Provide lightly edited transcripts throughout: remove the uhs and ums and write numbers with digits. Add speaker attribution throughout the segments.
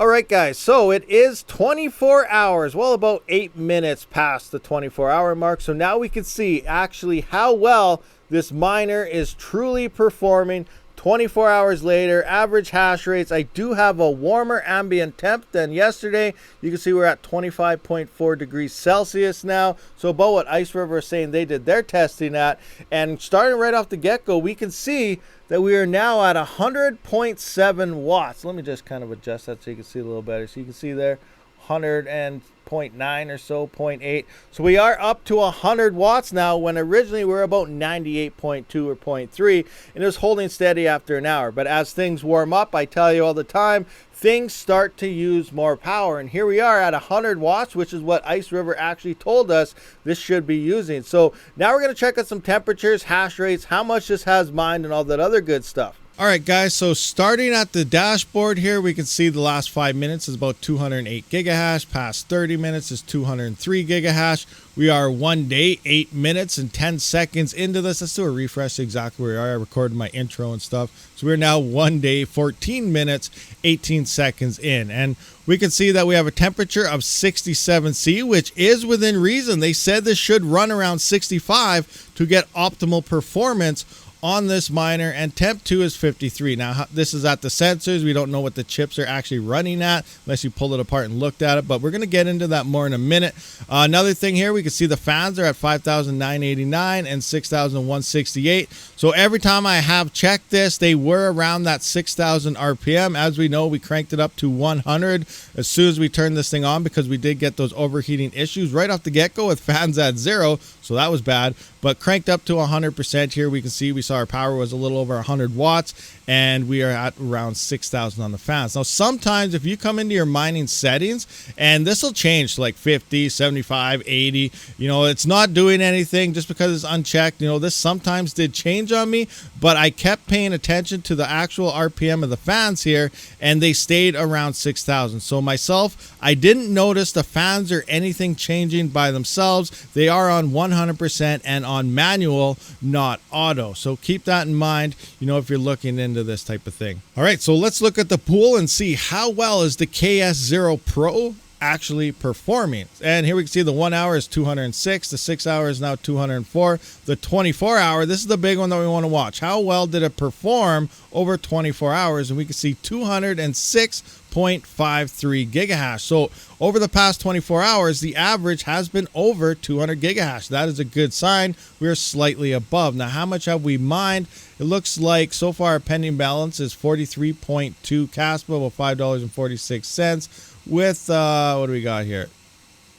Speaker 1: All right, guys, so it is 24 hours, well, about 8 minutes past the 24-hour mark. So now we can see actually how well this miner is truly performing 24 hours later. Average hash rates, I do have a warmer ambient temp than yesterday. You can see we're at 25.4 degrees Celsius now. So about what Iceriver is saying they did their testing at. And starting right off the get-go, we can see that we are now at 100.7 watts. Let me just kind of adjust that so you can see a little better. So you can see there, 100.9 or so, 0.8. So we are up to 100 watts now, when originally we were about 98.2 or 0.3, and it was holding steady after an hour. But as things warm up, I tell you all the time, things start to use more power. And here we are at 100 watts, which is what Iceriver actually told us this should be using. So now we're going to check out some temperatures, hash rates, how much this has mined, and all that other good stuff. All right, guys, so starting at the dashboard here, we can see the last 5 minutes is about 208 gigahash. Past 30 minutes is 203 gigahash. We are 1 day, 8 minutes, and 10 seconds into this. Let's do a refresh exactly where we are. I recorded my intro and stuff. So we're now 1 day, 14 minutes, 18 seconds in. And we can see that we have a temperature of 67 C, which is within reason. They said this should run around 65 to get optimal performance on this miner, and temp 2 is 53. Now this is at the sensors. We don't know what the chips are actually running at unless you pull it apart and looked at it, but we're going to get into that more in a minute. Another thing here, we can see the fans are at 5,989 and 6,168. So every time I have checked this, they were around that 6,000 RPM. As we know, we cranked it up to 100 as soon as we turned this thing on, because we did get those overheating issues right off the get-go with fans at 0, so that was bad. But cranked up to 100% here, we can see we saw our power was a little over 100 watts, and we are at around 6,000 on the fans. Now, sometimes if you come into your mining settings, and this will change to like 50, 75, 80, you know, it's not doing anything just because it's unchecked. You know, this sometimes did change on me, but I kept paying attention to the actual RPM of the fans here, and they stayed around 6,000. So myself, I didn't notice the fans or anything changing by themselves. They are on 100% and on manual, not auto. So keep that in mind, you know, if you're looking into this type of thing. All right, so let's look at the pool and see how well is the KS0 Pro actually performing. And here we can see the 1 hour is 206, the 6 hour is now 204, the 24 hour, this is the big one that we want to watch. How well did it perform over 24 hours? And we can see 206.53 gigahash. So over the past 24 hours, the average has been over 200 gigahash. That is a good sign. We are slightly above. Now, how much have we mined? It looks like so far our pending balance is 43.2 Kaspa, about $5.46. With what do we got here?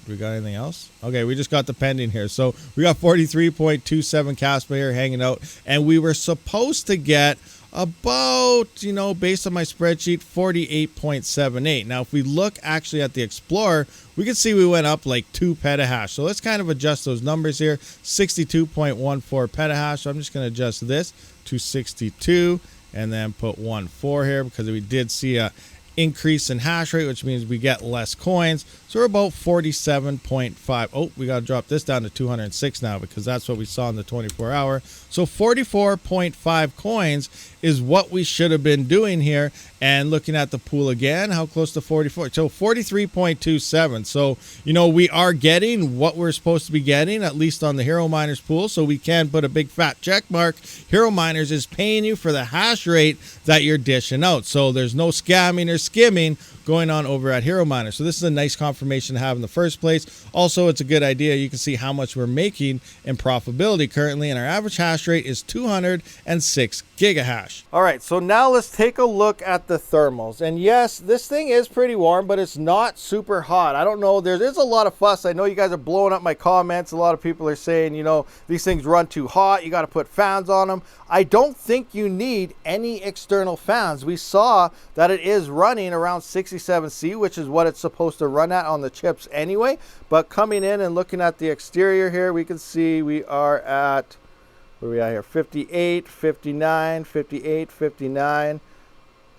Speaker 1: Do we got anything else? Okay, we just got the pending here. So we got 43.27 Kaspa here hanging out, and we were supposed to get about, you know, based on my spreadsheet, 48.78. Now, if we look actually at the Explorer, we can see we went up like 2 petahash. So let's kind of adjust those numbers here. 62.14 petahash. So I'm just going to adjust this to 62 and then put 1.4 here, because we did see a increase in hash rate, which means we get less coins. So we're about 47.5. Oh, we got to drop this down to 206 now, because that's what we saw in the 24 hour. So 44.5 coins is what we should have been doing here. And looking at the pool again, how close to 44? So 43.27. So, you know, we are getting what we're supposed to be getting, at least on the Hero Miners pool. So we can put a big fat check mark. Hero Miners is paying you for the hash rate that you're dishing out. So there's no scamming or skimming going on over at Hero Miner. So this is a nice confirmation to have in the first place. Also, it's a good idea. You can see how much we're making in profitability currently, and our average hash rate is 206 gigahash. All right, so now let's take a look at the thermals. And yes, this thing is pretty warm, but it's not super hot. I don't know, there's a lot of fuss. I know you guys are blowing up my comments. A lot of people are saying, you know, these things run too hot, you got to put fans on them. I don't think you need any external fans. We saw that it is running around 67C, which is what it's supposed to run at on the chips anyway. But coming in and looking at the exterior here, we can see we are at, what are we at here? 58, 59, 58, 59,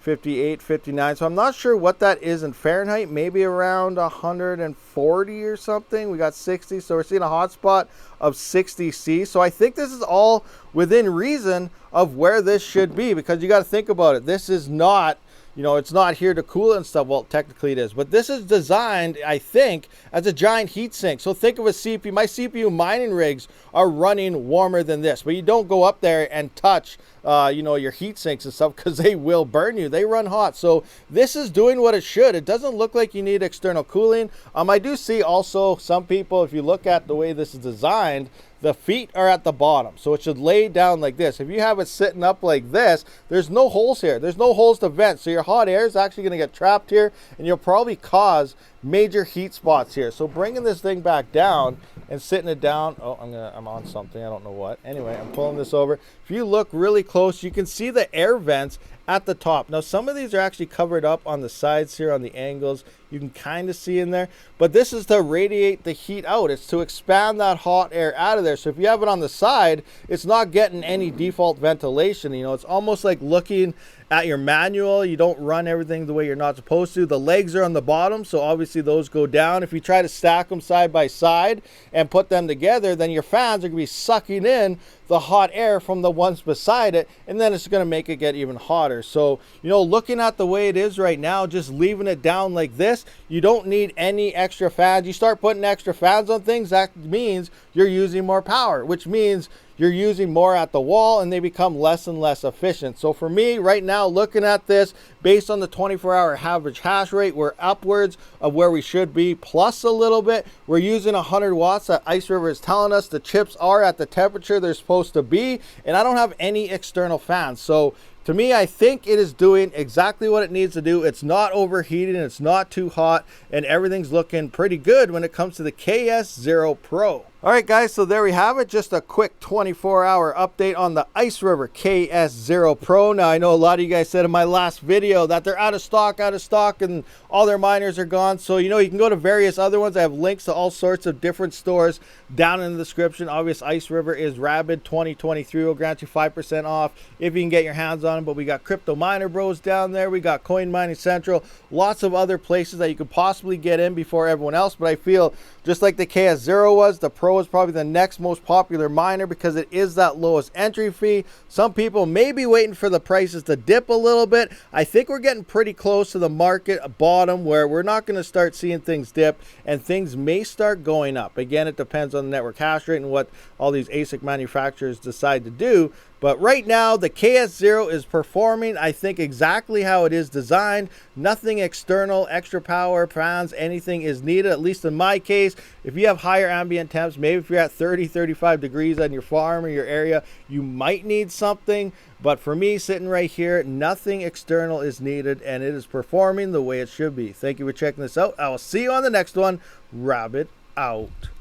Speaker 1: 58, 59. So I'm not sure what that is in Fahrenheit. Maybe around 140 or something. We got 60. So we're seeing a hotspot of 60C. So I think this is all within reason of where this should be, because you got to think about it. This is not, you know, it's not here to cool it and stuff. Well, technically it is, but this is designed, I think, as a giant heat sink. So think of a CPU. My CPU mining rigs are running warmer than this, but you don't go up there and touch you know, your heat sinks and stuff, because they will burn you. They run hot. So this is doing what it should. It doesn't look like you need external cooling. I do see also some people, if you look at the way this is designed, the feet are at the bottom, so it should lay down like this. If you have it sitting up like this, there's no holes here. There's no holes to vent, so your hot air is actually going to get trapped here, and you'll probably cause major heat spots here. So bringing this thing back down and sitting it down, oh, I'm on something, I don't know what. Anyway, I'm pulling this over. If you look really close, you can see the air vents at the top. Now some of these are actually covered up on the sides here, on the angles. You can kind of see in there, but this is to radiate the heat out. It's to expand that hot air out of there. So if you have it on the side, it's not getting any default ventilation. You know, it's almost like looking at your manual. You don't run everything the way you're not supposed to. The legs are on the bottom, so obviously those go down. If you try to stack them side by side and put them together, then your fans are going to be sucking in the hot air from the ones beside it, and then it's going to make it get even hotter. So, you know, looking at the way it is right now, just leaving it down like this, you don't need any extra fans. You start putting extra fans on things, that means you're using more power, which means you're using more at the wall, and they become less and less efficient. So for me right now, looking at this based on the 24-hour average hash rate, we're upwards of where we should be, plus a little bit. We're using 100 watts that Iceriver is telling us the chips are at the temperature they're supposed to be, and I don't have any external fans. So to me, I think it is doing exactly what it needs to do. It's not overheating, it's not too hot, and everything's looking pretty good when it comes to the KS0 Pro. All right, guys, so there we have it. Just a quick 24-hour update on the Iceriver KS0 Pro. Now, I know a lot of you guys said in my last video that they're out of stock, and all their miners are gone. So, you know, you can go to various other ones. I have links to all sorts of different stores down in the description. Obviously, Iceriver is Rabid 2023. Will grant you 5% off if you can get your hands on them. But we got Crypto Miner Bros down there. We got Coin Mining Central. Lots of other places that you could possibly get in before everyone else. But I feel just like the KS0 was, the Pro is probably the next most popular miner because it is that lowest entry fee. Some people may be waiting for the prices to dip a little bit. I think we're getting pretty close to the market bottom where we're not going to start seeing things dip, and things may start going up. Again, it depends on the network hash rate and what all these ASIC manufacturers decide to do. But right now, the KS0 is performing, I think, exactly how it is designed. Nothing external, extra power, fans, anything is needed, at least in my case. If you have higher ambient temps, maybe if you're at 30, 35 degrees on your farm or your area, you might need something. But for me, sitting right here, nothing external is needed, and it is performing the way it should be. Thank you for checking this out. I will see you on the next one. Rabid out.